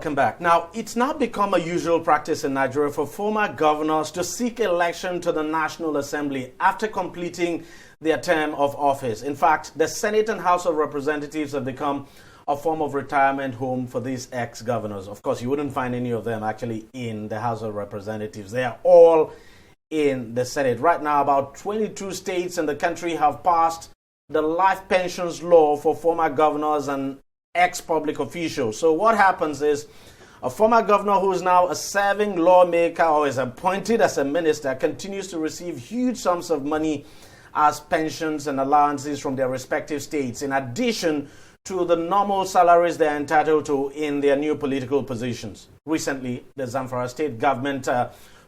welcome back. Now, it's now become a usual practice in Nigeria for former governors to seek election to the National Assembly after completing their term of office. In fact, the Senate and House of Representatives have become a form of retirement home for these ex-governors. Of course, you wouldn't find any of them actually in the House of Representatives. They are all in the Senate. Right now, about 22 states in the country have passed the life pensions law for former governors and ex-public officials. So what happens is a former governor who is now a serving lawmaker or is appointed as a minister continues to receive huge sums of money as pensions and allowances from their respective states, in addition to the normal salaries they're entitled to in their new political positions. Recently, the Zamfara state government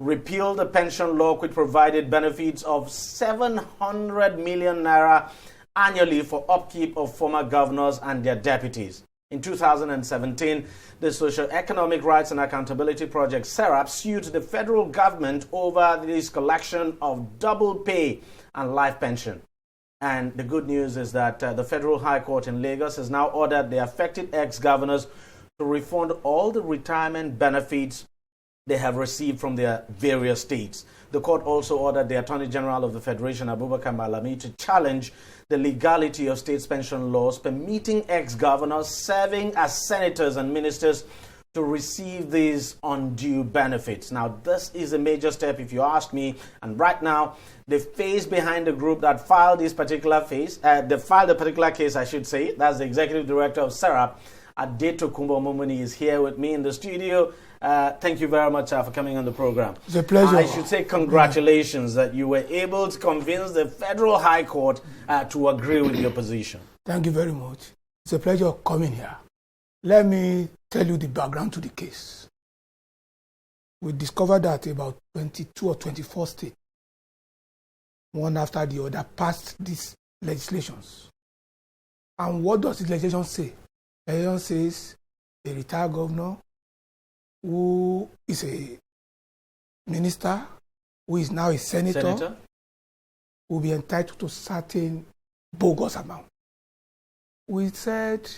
repealed the pension law which provided benefits of 700 million naira annually for upkeep of former governors and their deputies. In 2017, the Socio-Economic Rights and Accountability Project, SERAP, sued the federal government over this collection of double pay and life pension. And the good news is that the Federal High Court in Lagos has now ordered the affected ex-governors to refund all the retirement benefits they have received from their various states. The court also ordered the Attorney General of the Federation, Abubakar Malami, to challenge the legality of states' pension laws permitting ex-governors serving as senators and ministers to receive these undue benefits. Now, this is a major step, if you ask me. And right now, the face behind the group that filed this particular case, I should say, that's the executive director of SERAP, Adeto Kumbo Momoni, is here with me in the studio. Thank you very much for coming on the program. It's a pleasure. I should say congratulations that you were able to convince the Federal High Court to agree with your position. Thank you very much. It's a pleasure coming here. Let me tell you the background to the case. We discovered that about 22 or 24 states, one after the other, passed these legislations. And what does the legislation say? The legislation says a retired governor who is a minister, who is now a senator, will be entitled to certain bogus amount. We felt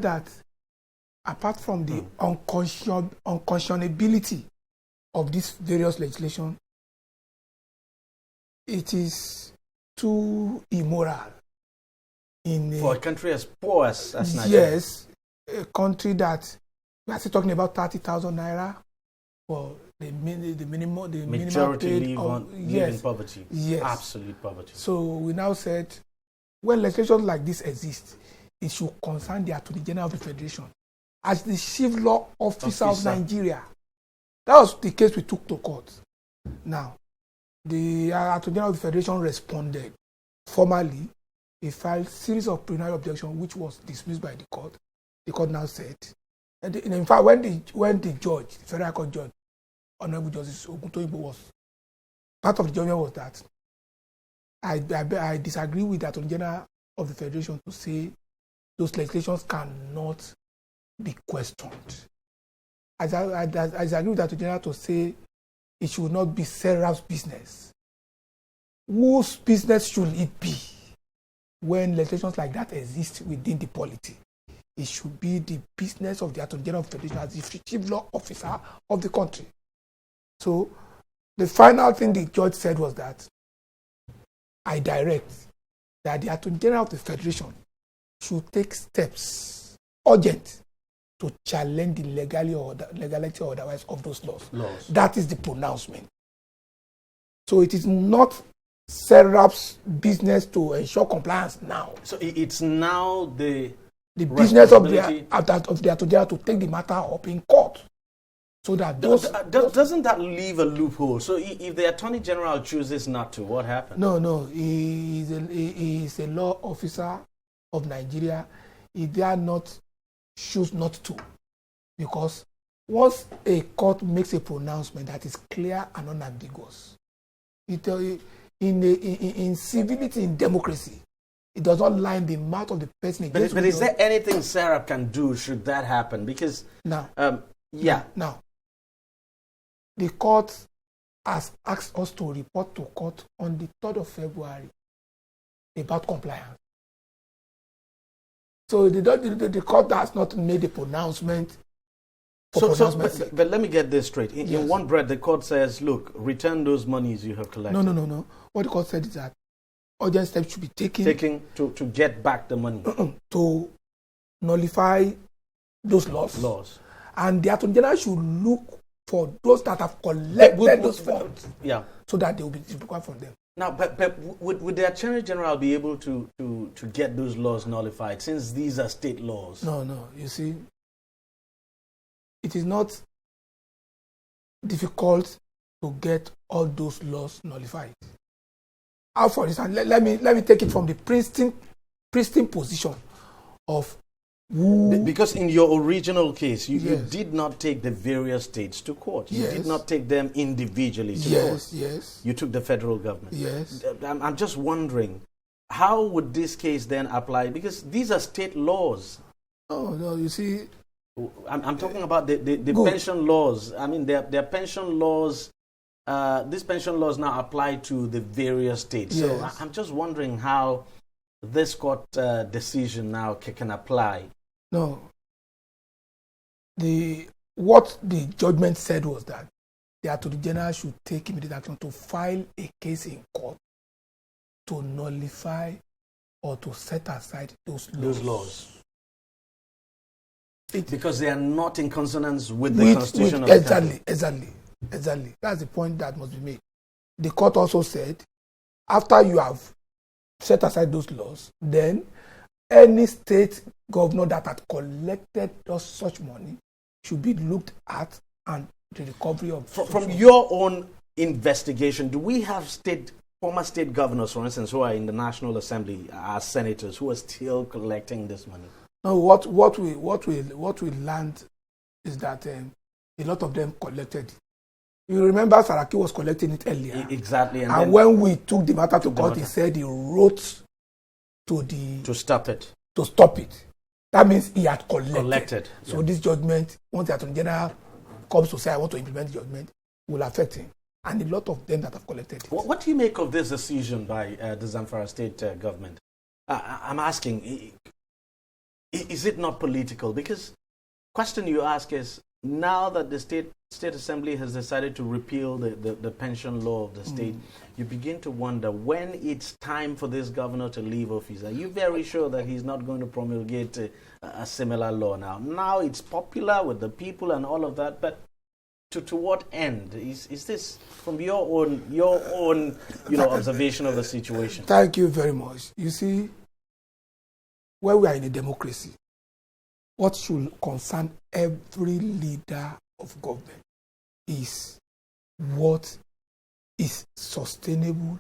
that apart from the unconscionability of this various legislation, it is too immoral. For a country as poor as Nigeria. Yes, a country that we are still talking about 30,000 naira for the minimum Majority paid. live in poverty. Yes. Absolute poverty. So we now said, when legislation like this exists, it should concern the Attorney General of the Federation as the chief law officer of Nigeria. That was the case we took to court. Now, the Attorney General of the Federation responded formally. He filed a series of preliminary objections, which was dismissed by the court. The court now said, and in fact, when the judge, the Federal Court judge, Honorable Justice Oguntoyibo, was part of the judgment was that I disagree with the Attorney General of the Federation to say those legislations cannot be questioned. I disagree with the Attorney General to say it should not be SERAP's business. Whose business should it be when legislations like that exist within the polity? It should be the business of the Attorney General of the Federation as the chief law officer of the country. So the final thing the judge said was that I direct that the Attorney General of the Federation should take steps urgent to challenge the legality or otherwise of those laws. That is the pronouncement. So it is not SERAP's business to ensure compliance now. So it's now the business of the Attorney General to take the matter up in court. So that doesn't that leave a loophole? So if the Attorney General chooses not to, what happens? No. He is a law officer of Nigeria. He dare not choose not to, because once a court makes a pronouncement that is clear and unambiguous, in civility, in democracy, it does not lie in the mouth of the person. But is there anything SERAP can do should that happen? Because now, the court has asked us to report to court on the 3rd of February about compliance. So the court has not made a pronouncement. But let me get this straight. In one breath, the court says, look, return those monies you have collected. No. What the court said is that urgent steps should be taken to get back the money. To nullify those laws. And the Attorney General should look for those that have collected those funds. Yeah. So that they will be required from them. Now, but would the Attorney General be able to get those laws nullified, since these are state laws? No. You see, it is not difficult to get all those laws nullified. How, for instance, let me take it from the pristine position of who. Because in your original case, you did not take the various states to court. You did not take them individually to court. Yes. You took the federal government. Yes. I'm just wondering, how would this case then apply? Because these are state laws. Oh, no, you see. I'm talking about the pension laws. I mean, their pension laws. These pension laws now apply to the various states. Yes. So I'm just wondering how this court decision now can apply. No. What the judgment said was that the Attorney General should take immediate action to file a case in court to nullify or to set aside those laws. Because they are not in consonance with the Constitution of the country. Exactly. That's the point that must be made. The court also said, after you have set aside those laws, then any state governor that had collected such money should be looked at, and the recovery of... From your own investigation, do we have former state governors, for instance, who are in the National Assembly as senators, who are still collecting this money? No, what we learned is that a lot of them collected. You remember Saraki was collecting it earlier. Exactly. And when we took the matter to court, he said he wrote to stop it. To stop it. That means he had collected. So yeah. This judgment, once the Attorney General comes to say, I want to implement the judgment, will affect him. And a lot of them that have collected it. What do you make of this decision by the Zamfara state government? I'm asking, is it not political? Because question you ask is, now that the state assembly has decided to repeal the pension law of the state, you begin to wonder, when it's time for this governor to leave office, are you very sure that he's not going to promulgate a similar law now? Now it's popular with the people and all of that, but to what end? Is this from your own observation of the situation? Thank you very much. You see, when we are in a democracy, what should concern every leader of government is what is sustainable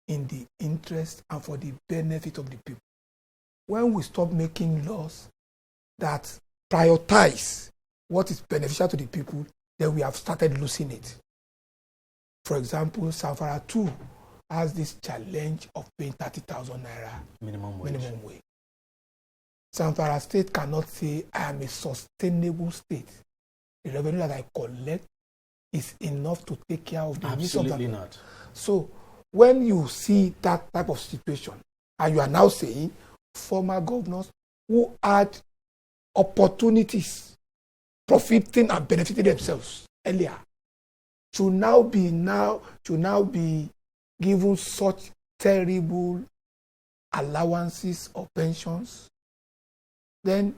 in the interest and for the benefit of the people. When we stop making laws that prioritize what is beneficial to the people, then we have started losing it. For example, Zamfara 2 has this challenge of paying 30,000 naira minimum wage. Zamfara state cannot say, I am a sustainable state. The revenue that I collect is enough to take care of the needs of the Absolutely not. So when you see that type of situation, and you are now saying former governors who had opportunities profiting and benefiting themselves earlier should now be given such terrible allowances or pensions, then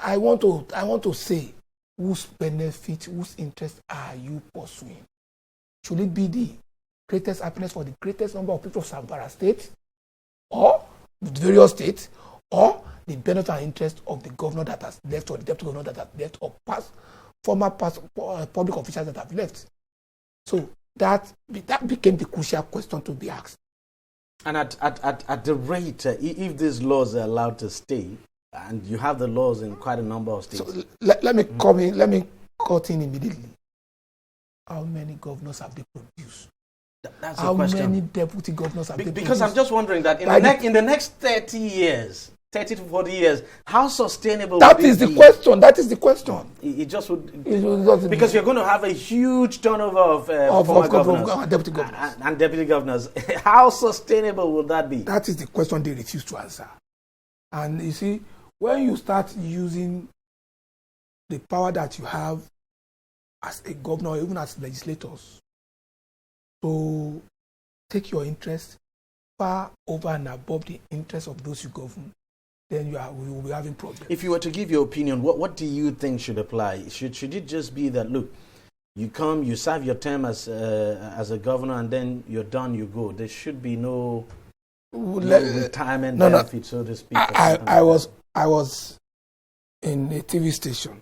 I want to say, whose benefit, whose interest are you pursuing? Should it be the greatest happiness for the greatest number of people of Zamfara state, or the various states, or the benefit and interest of the governor that has left, or the deputy governor that has left, or former public officials that have left? So that became the crucial question to be asked. And at the rate, if these laws are allowed to stay, and you have the laws in quite a number of states. So let me come in. Let me cut in immediately. How many governors have they produced? That's How the question. many deputy governors have they produced? Because I'm just wondering that in the next 30 to 40 years, how sustainable that would is it the be? question. That is the question. It just would. Because you're going to have a huge turnover of former governors and deputy governors. And deputy governors. How sustainable will that be? That is the question they refuse to answer. And you see, when you start using the power that you have as a governor, or even as legislators, to take your interest far over and above the interests of those you govern, then we will be having problems. If you were to give your opinion, what do you think should apply? Should it just be that, look, you come, you serve your term as a governor, and then you're done, you go? There should be no retirement benefit, so to speak. I was in a TV station,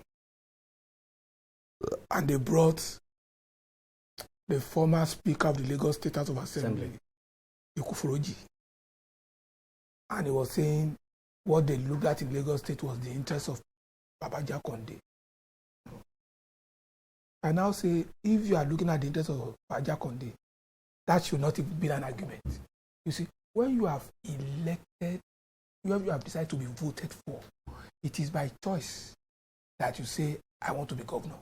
and they brought the former Speaker of the Lagos State House of Assembly, Ikuforoji, and he was saying what they looked at in Lagos State was the interest of Babaja Konde. I now say, if you are looking at the interest of Babaja Konde, that should not even be an argument. You see, when you have elected, you have decided to be voted for, it is by choice that you say, I want to be governor.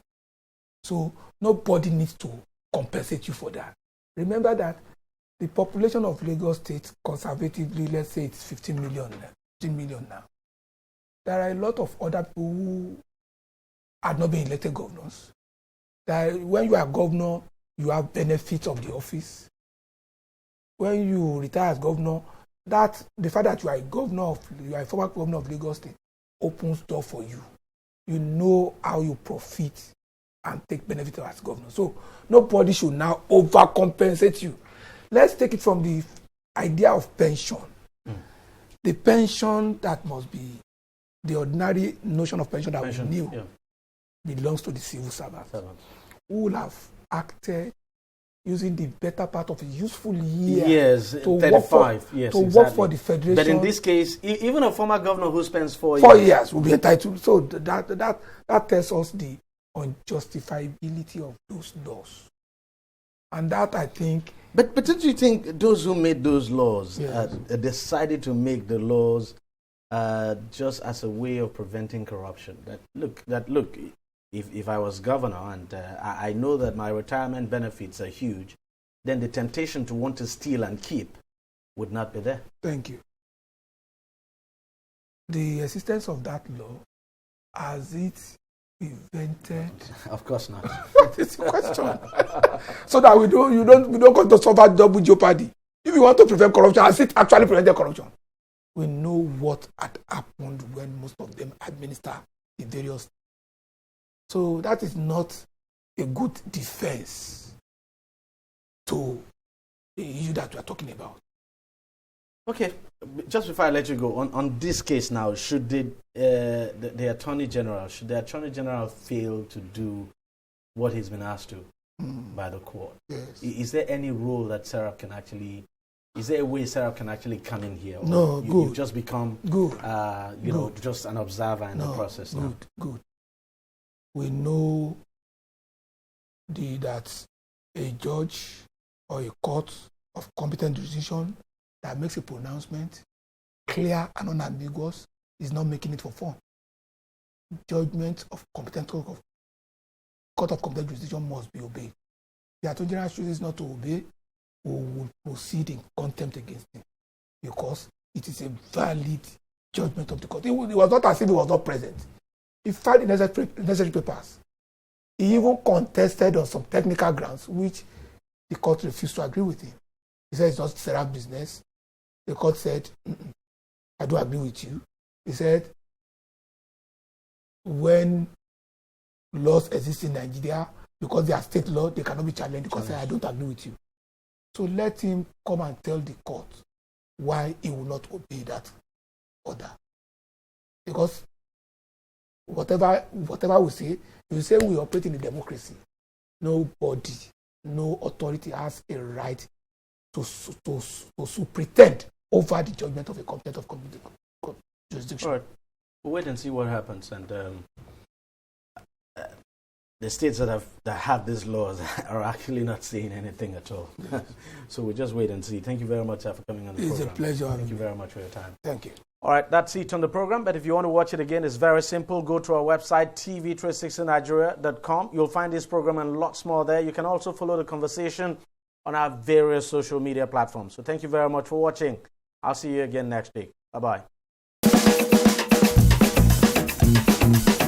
So nobody needs to compensate you for that. Remember that the population of Lagos State, conservatively, let's say it's 15 million now. There are a lot of other people who had not been elected governors. That when you are governor, you have benefits of the office. When you retire as governor, that the fact that you are a former governor of Lagos State opens door for you. You know how you profit and take benefit as governor. So nobody should now overcompensate you. Let's take it from the idea of pension. The pension that must be the ordinary notion of pension that we knew belongs to the civil servants who will have acted using the better part of a useful year to 35 work for the federation. But in this case, even a former governor who spends 4 years will be entitled. So that tells us the unjustifiability of those laws. And that, I think... But don't you think those who made those laws decided to make the laws just as a way of preventing corruption? That look, if I was governor and I know that my retirement benefits are huge, then the temptation to want to steal and keep would not be there. Thank you. The existence of that law, has it prevented? Of course not. It's a question. So that we don't come to suffer double jeopardy. If you want to prevent corruption, has it actually prevented corruption? We know what had happened when most of them administer the various. So that is not a good defense to the issue that we are talking about. Okay, just before I let you go, on this case now, should the Attorney General, fail to do what he's been asked to by the court? Yes. Is there any role that SERAP can actually, is there a way SERAP can actually come in here? Or no, good. You just become, good. Just an observer in the process now? Good. We know that a judge or a court of competent jurisdiction that makes a pronouncement clear and unambiguous is not making it for fun. Judgment of competent court of competent jurisdiction must be obeyed. The Attorney General chooses not to obey, we will proceed in contempt against him because it is a valid judgment of the court. It was not as if he was not present. He filed the necessary papers. He even contested on some technical grounds, which the court refused to agree with him. He said it's not SERAP business. The court said, I do agree with you. He said, when laws exist in Nigeria, because they are state law, they cannot be challenged because I don't agree with you. So let him come and tell the court why he will not obey that order. Because whatever we say, you say we operate in a democracy. Nobody, no authority has a right to pretend over the judgment of a competent of jurisdiction. All right. We'll wait and see what happens. And the states that have these laws are actually not saying anything at all. Yes. So we'll just wait and see. Thank you very much for coming on the program. It's a pleasure. Thank you very much for your time. Thank you. All right, that's it on the program. But if you want to watch it again, it's very simple. Go to our website, tv360nigeria.com. You'll find this program and lots more there. You can also follow the conversation on our various social media platforms. So thank you very much for watching. I'll see you again next week. Bye-bye. Bye.